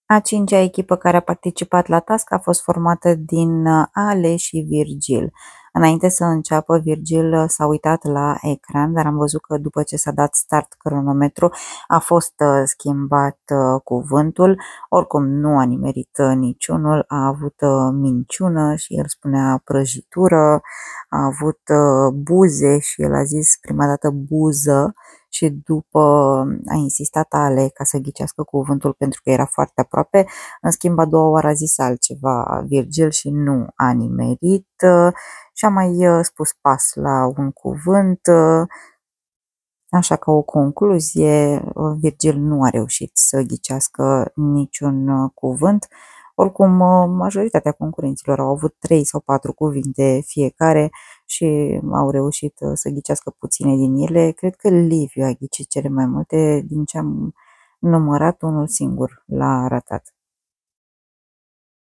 A cincea echipă care a participat la task a fost formată din Ale și Virgil. Înainte să înceapă, Virgil s-a uitat la ecran, dar am văzut că după ce s-a dat start cronometru a fost schimbat cuvântul. Oricum nu a nimerit niciunul, a avut minciună și el spunea prăjitură, a avut buze și el a zis prima dată buză și după a insistat Ale ca să ghicească cuvântul pentru că era foarte aproape. În schimb, a doua oară a zis altceva Virgil și nu a nimerit și a mai spus pas la un cuvânt. Așa că o concluzie, Virgil nu a reușit să ghicească niciun cuvânt. Oricum, majoritatea concurenților au avut 3 sau 4 cuvinte fiecare și au reușit să ghicească puține din ele. Cred că Liviu a ghicit cele mai multe, din ce am numărat, unul singur l-a ratat.